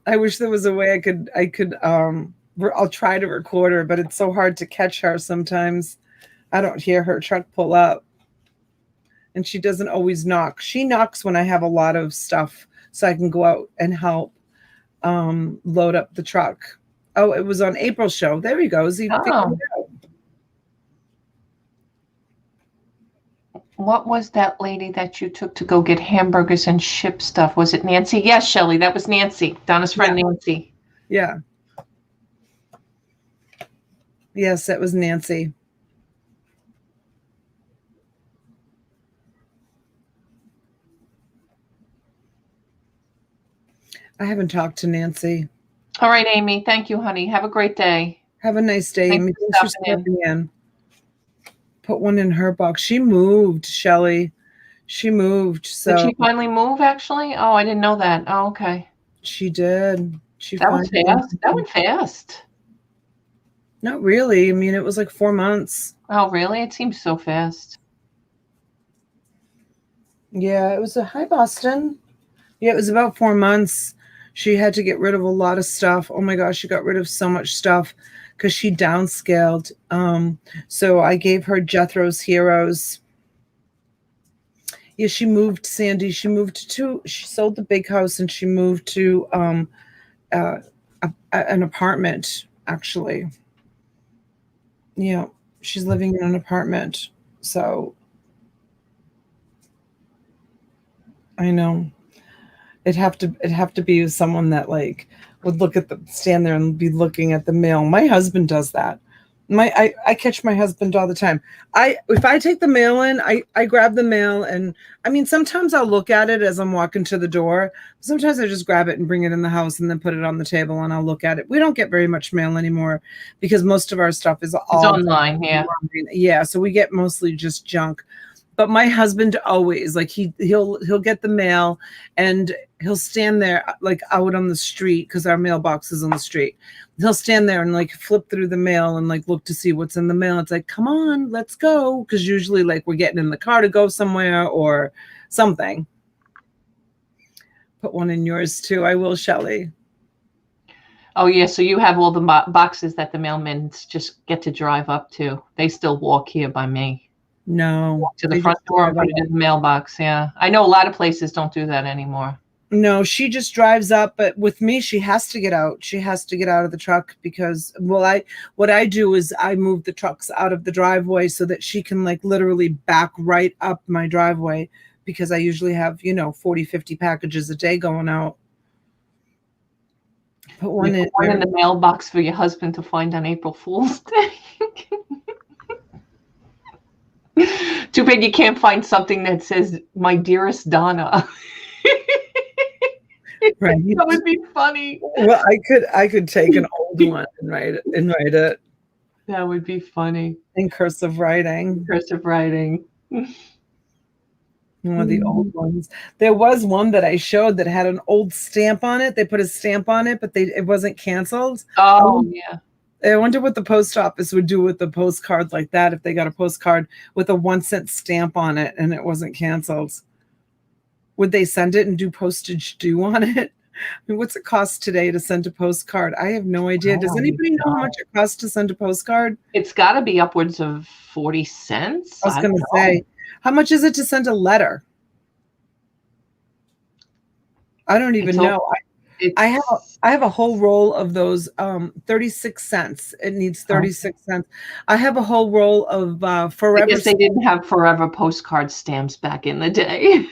I wish there was a way I could I'll try to record her, but it's so hard to catch her sometimes. I don't hear her truck pull up. And she doesn't always knock. She knocks when I have a lot of stuff so I can go out and help load up the truck. Oh, it was on April's show. There he goes. He figured it out. What was that lady that you took to go get hamburgers and ship stuff? Was it Nancy? Yes, Shelly. That was Nancy. Donna's friend, yeah. Nancy. Yeah. Yes, it was Nancy. I haven't talked to Nancy. All right, Amy. Thank you, honey. Have a great day. Have a nice day, Amy. Thanks for stopping in. Put one in her box. She moved, Shelly. She moved. So did she finally move, actually? Oh, I didn't know that. Oh, okay. She did. That was fast. That went fast. Not really. I mean, it was like 4 months. Oh, really? It seems so fast. Yeah, it was hi, Boston. Yeah, it was about 4 months. She had to get rid of a lot of stuff. Oh my gosh, she got rid of so much stuff because she downscaled. So I gave her Jethro's Heroes. Yeah, she moved, Sandy. She sold the big house and she moved to an apartment, actually. Yeah, she's living in an apartment. So I know. It'd have to be someone that like would stand there and be looking at the mail. My husband does that. I catch my husband all the time. If I take the mail in, I grab the mail, and I mean sometimes I'll look at it as I'm walking to the door. Sometimes I just grab it and bring it in the house and then put it on the table and I'll look at it. We don't get very much mail anymore because most of our stuff is all online. Yeah. Yeah. So we get mostly just junk. But my husband always, like, he'll get the mail and he'll stand there like out on the street, because our mailbox is on the street. He'll stand there and like flip through the mail and like look to see what's in the mail. It's like, come on, let's go. Because usually like we're getting in the car to go somewhere or something. Put one in yours too. I will, Shelley. Oh yeah, so you have all the boxes that the mailmen just get to drive up to. They still walk here by me. No. Walk to the front door and put it in the mailbox. Yeah, I know a lot of places don't do that anymore. No, she just drives up, but with me, she has to get out. She has to get out of the truck because, well, what I do is I move the trucks out of the driveway so that she can like literally back right up my driveway, because I usually have, 40, 50 packages a day going out. Put one in the mailbox for your husband to find on April Fool's Day. Too bad you can't find something that says "My dearest Donna." Right. That would be funny. Well, I could take an old one and write it. That would be funny. In cursive writing. One of the old ones. There was one that I showed that had an old stamp on it. They put a stamp on it, but it wasn't canceled. Oh, yeah. I wonder what the post office would do with a postcard like that if they got a postcard with a 1-cent stamp on it and it wasn't canceled. Would they send it and do postage due on it? I mean, what's it cost today to send a postcard? I have no idea. Does anybody know how much it costs to send a postcard? It's got to be upwards of 40 cents. I was going to say, how much is it to send a letter? I don't even know. I have a whole roll of those 36 cents. It needs 36 cents. I have a whole roll of Forever. I guess they didn't have Forever postcard stamps back in the day.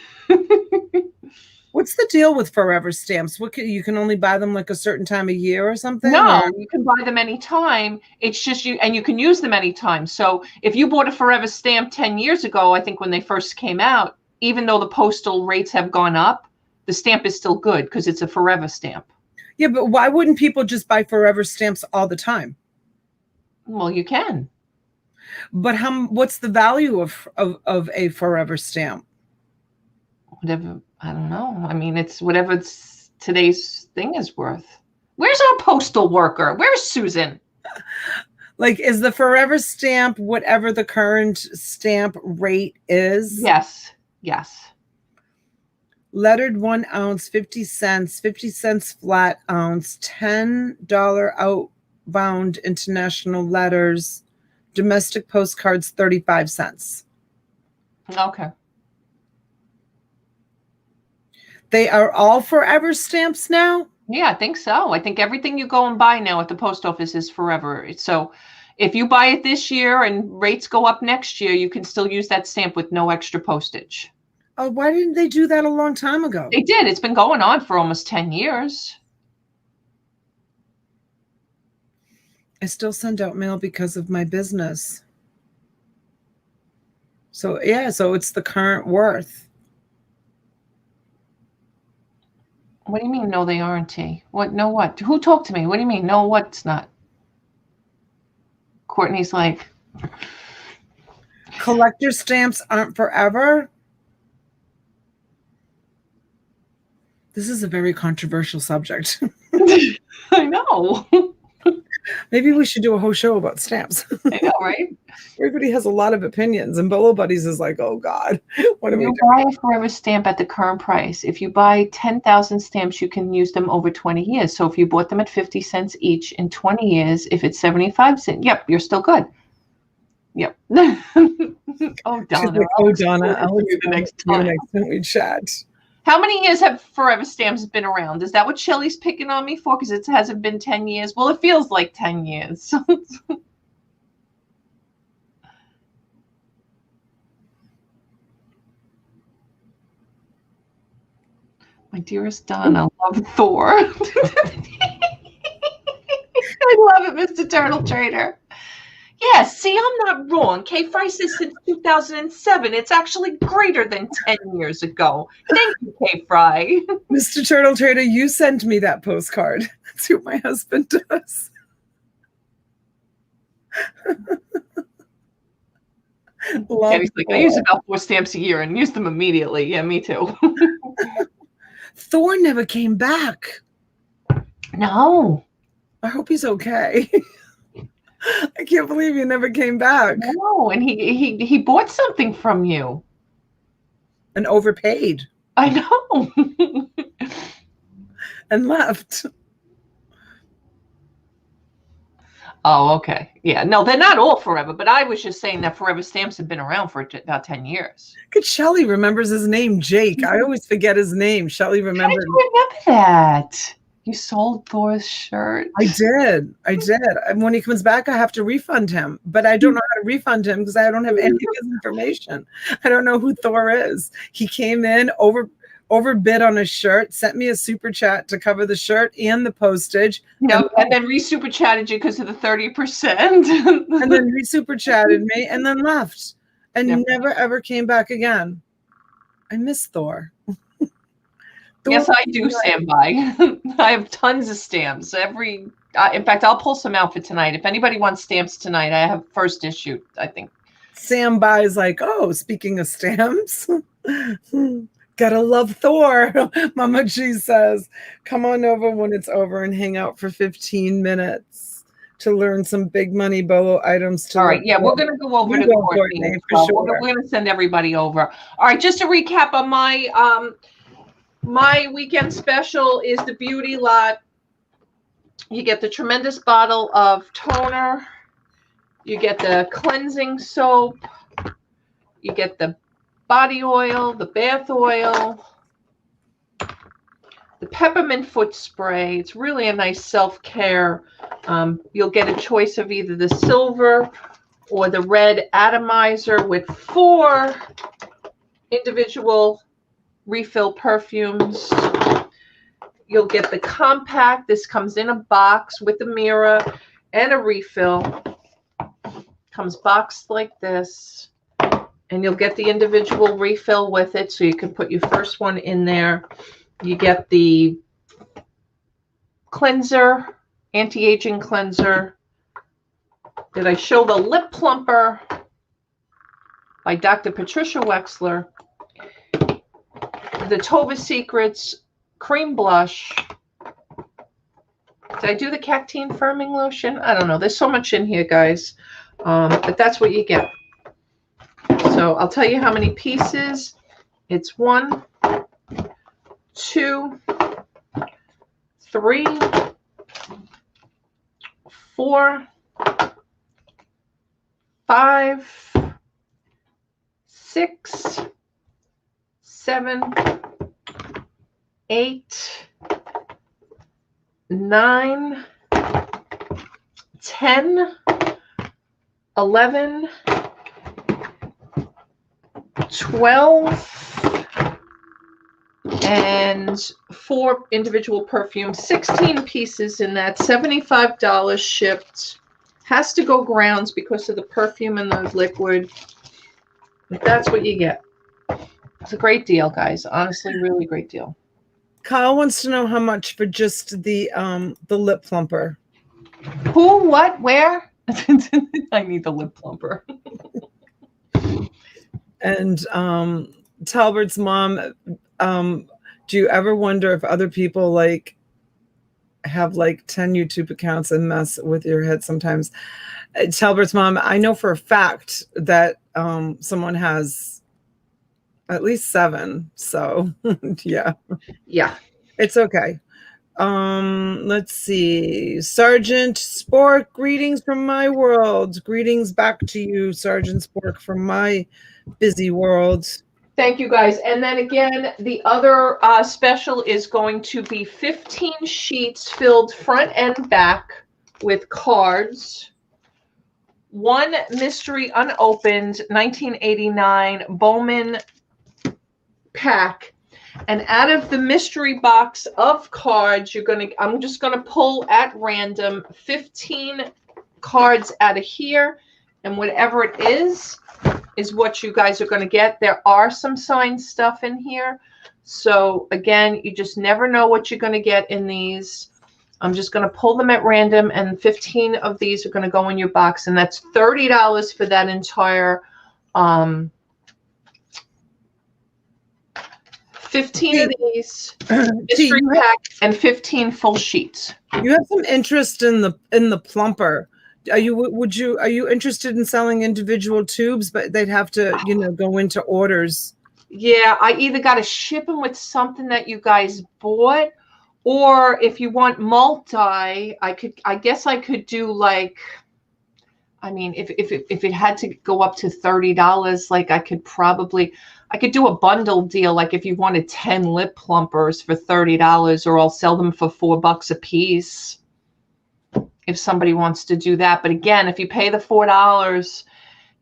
What's the deal with Forever stamps? You can only buy them like a certain time of year or something? No, you can buy them anytime. It's just and you can use them anytime. So if you bought a Forever stamp 10 years ago, I think when they first came out, even though the postal rates have gone up, the stamp is still good because it's a Forever stamp. Yeah, but why wouldn't people just buy Forever stamps all the time? Well, you can. But what's the value of a Forever stamp? Whatever, I don't know. I mean, it's whatever today's thing is worth. Where's our postal worker? Where's Susan? Like, is the Forever stamp whatever the current stamp rate is? Yes. Lettered 1 ounce, 50 cents, 50 cents flat ounce, $10 outbound international letters, domestic postcards, 35 cents. Okay. They are all Forever stamps now? Yeah, I think so. I think everything you go and buy now at the post office is Forever. So if you buy it this year and rates go up next year, you can still use that stamp with no extra postage. Oh, why didn't they do that a long time ago? They did. It's been going on for almost 10 years. I still send out mail because of my business. So, yeah, so it's the current worth. What do you mean, no, they aren't? What? No, what? Who talked to me? What do you mean? No, what's not? Courtney's like, collector stamps aren't Forever? This is a very controversial subject. I know. Maybe we should do a whole show about stamps. I know, right? Everybody has a lot of opinions, and Bolo Buddies is like, oh God, what are we doing? You buy a Forever stamp at the current price. If you buy 10,000 stamps, you can use them over 20 years. So if you bought them at 50 cents each in 20 years, if it's 75 cents, yep, you're still good. Yep. Oh, Donna. Like, oh, Donna, I'll see you the next time we chat. How many years have Forever stamps been around? Is that what Shelly's picking on me for? Because it hasn't been 10 years. Well, it feels like 10 years. My dearest Donna, love Thor. I love it, Mr. Turtle Trader. Yes, see, I'm not wrong. K-Fry says since 2007. It's actually greater than 10 years ago. Thank you, K-Fry. Mr. Turtle Trader, you sent me that postcard. That's what my husband does. Love And he's like, I use about 4 stamps a year and use them immediately. Yeah, me too. Thor never came back. No. I hope he's okay. I can't believe he never came back. No, and he bought something from you. And overpaid. I know. And left. Oh, okay. Yeah. No, they're not all forever, but I was just saying that Forever Stamps have been around for about 10 years. Look at Shelly remembers his name, Jake. I always forget his name. Shelly remembered. How did you remember that? You sold Thor's shirt. I did. And when he comes back, I have to refund him. But I don't know how to refund him because I don't have any of his information. I don't know who Thor is. He came in, overbid on his shirt, sent me a super chat to cover the shirt and the postage. Yep, and then re-super chatted you because of the 30%. And then re-super chatted me and then left. And never ever came back again. I miss Thor. Yes, I do stand by. I have tons of stamps. In fact, I'll pull some out for tonight. If anybody wants stamps tonight, I have first issue, I think. Sam buys like, oh, speaking of stamps, gotta love Thor. Mama G says, come on over when it's over and hang out for 15 minutes to learn some big money bolo items. All right, yeah, we're going to go over to Courtney. For sure. We're going to send everybody over. All right, just to recap on my weekend special is the beauty lot. You get the tremendous bottle of toner. You get the cleansing soap. You get the body oil, the bath oil, the peppermint foot spray. It's really a nice self-care. You'll get a choice of either the silver or the red atomizer with 4 individual refill perfumes. You'll get the compact. This comes in a box with a mirror and a refill. Comes boxed like this. And you'll get the individual refill with it, so you can put your first one in there. You get the cleanser, anti-aging cleanser. Did I show the lip plumper by Dr. Patricia Wexler? The Tova Secrets cream blush. Did I do the Cactine firming lotion? I don't know. There's so much in here, guys. But that's what you get. So I'll tell you how many pieces. It's 1, 2, 3, 4, 5, 6, 7, 8, 9, 10, 11, 12, and 4 individual perfumes, 16 pieces in that, $75 shipped. Has to go grounds because of the perfume and the liquid. But that's what you get. It's a great deal, guys. Honestly, really great deal. Kyle wants to know how much for just the lip plumper. Who, what, where? I need the lip plumper. And Talbert's mom, do you ever wonder if other people like have like 10 YouTube accounts and mess with your head sometimes? Talbert's mom, I know for a fact that someone has at least 7. So yeah. It's okay. Let's see. Sergeant Spork, greetings from my world. Greetings back to you, Sergeant Spork, from my busy world. Thank you, guys. And then again, the other special is going to be 15 sheets filled front and back with cards. 1 mystery unopened 1989 Bowman pack. And out of the mystery box of cards, I'm just gonna pull at random 15 cards out of here, and whatever it is what you guys are gonna get. There are some signed stuff in here. So again, you just never know what you're gonna get in these. I'm just gonna pull them at random, and 15 of these are gonna go in your box, and that's $30 for that entire 15 of these mystery pack and 15 full sheets. You have some interest in the plumper. Are you interested in selling individual tubes, but they'd have to, go into orders? Yeah, I either got to ship them with something that you guys bought, or if you want multi, I guess I could do like, I mean, if it had to go up to $30, like I could do a bundle deal. Like if you wanted 10 lip plumpers for $30, or I'll sell them for $4 a piece if somebody wants to do that. But again, if you pay the $4,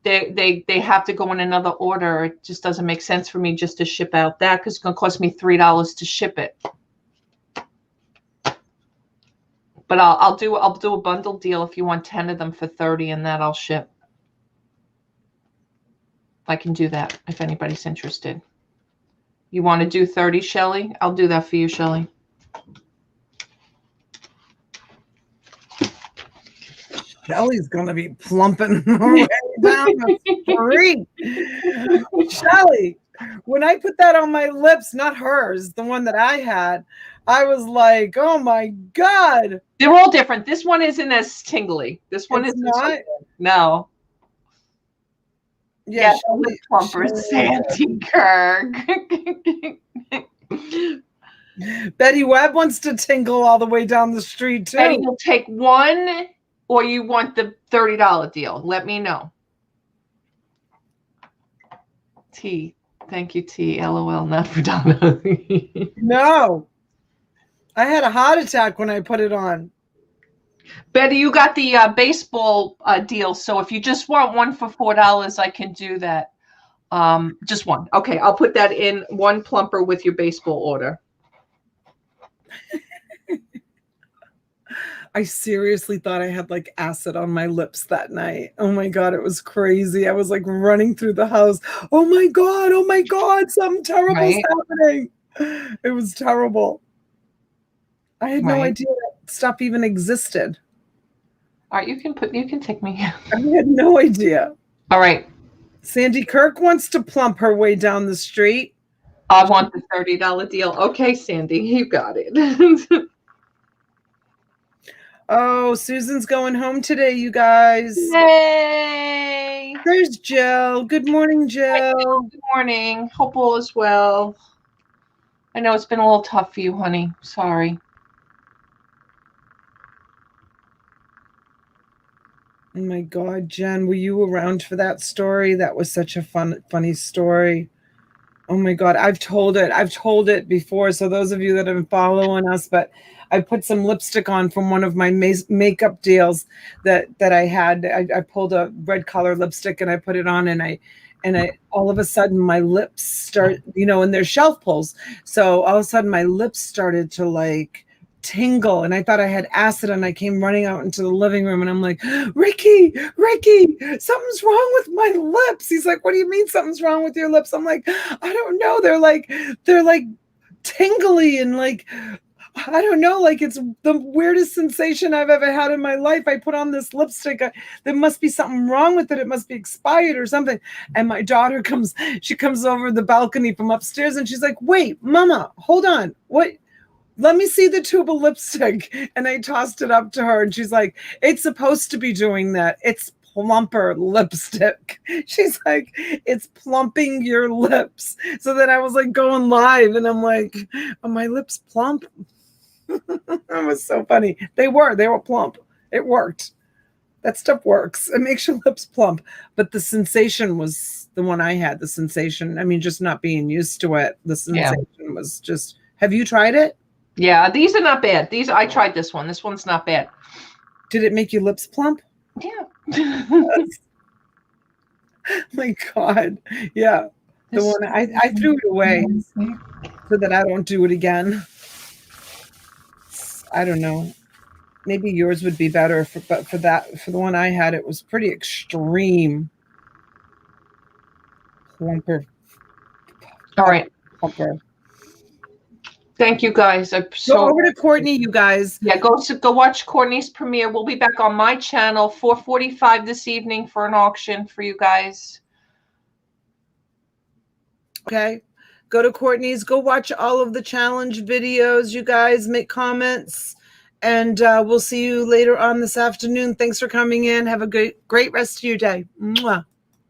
they have to go in another order. It just doesn't make sense for me just to ship out that, because it's going to cost me $3 to ship it. But I'll do a bundle deal if you want 10 of them for $30, and that I'll ship. I can do that if anybody's interested. You want to do 30, Shelly? I'll do that for you, Shelly. Shelly's gonna be plumping her way down the street. Shelly, when I put that on my lips, not hers, the one that I had, I was like, oh my God. They're all different. This one isn't as tingly. This one is not. No. Yeah, lip plumper, Sandy Kirk. Betty Webb wants to tingle all the way down the street too. Betty, you'll take one, or you want the $30 deal? Let me know. T. Thank you, T. LOL, not for Donna. No. I had a heart attack when I put it on. Betty, you got the baseball deal. So if you just want one for $4, I can do that. Just one. Okay, I'll put that in, one plumper with your baseball order. I seriously thought I had like acid on my lips that night. Oh my God, it was crazy. I was like running through the house. Oh my God, something terrible's happening. It was terrible. I had no idea that stuff even existed. All right, you can take me. I had no idea. All right. Sandy Kirk wants to plump her way down the street. I want the $30 deal. Okay, Sandy, you got it. Oh, Susan's going home today, you guys. Yay! There's Jill. Good morning, Jill. Good morning. Hope all is well. I know it's been a little tough for you, honey. Sorry. Oh my God, Jen, were you around for that story? That was such a funny story. Oh my God, I've told it before. So those of you that have been following us, but I put some lipstick on from one of my makeup deals that I had. I pulled a red color lipstick and I put it on, and I all of a sudden my lips start, and they're shelf pulls. So all of a sudden my lips started to like tingle, and I thought I had acid, and I came running out into the living room, and I'm like, Ricky, something's wrong with my lips. He's like, what do you mean something's wrong with your lips? I'm like, I don't know. They're like tingly and like, I don't know, like it's the weirdest sensation I've ever had in my life. I put on this lipstick. There must be something wrong with it. It must be expired or something. And my daughter comes over the balcony from upstairs, and she's like, wait, Mama, hold on. What? Let me see the tube of lipstick. And I tossed it up to her, and she's like, it's supposed to be doing that. It's plumper lipstick. She's like, it's plumping your lips. So then I was like going live, and I'm like, are my lips plump? That was so funny. They were plump. It worked. That stuff works. It makes your lips plump. But the sensation was the one I had. The sensation, I mean, just not being used to it. The sensation was just, have you tried it? Yeah, these are not bad. I tried this one. This one's not bad. Did it make your lips plump? Yeah. My God. Yeah. The one I threw it away so that I don't do it again. I don't know. Maybe yours would be better, but for the one I had, it was pretty extreme. Plumper. All right. Plumper. Thank you, guys. Go over to Courtney, you guys. Yeah, go watch Courtney's premiere. We'll be back on my channel 4:45 this evening for an auction for you guys. Okay. Go to Courtney's. Go watch all of the challenge videos. You guys make comments. And we'll see you later on this afternoon. Thanks for coming in. Have a great rest of your day. Mwah.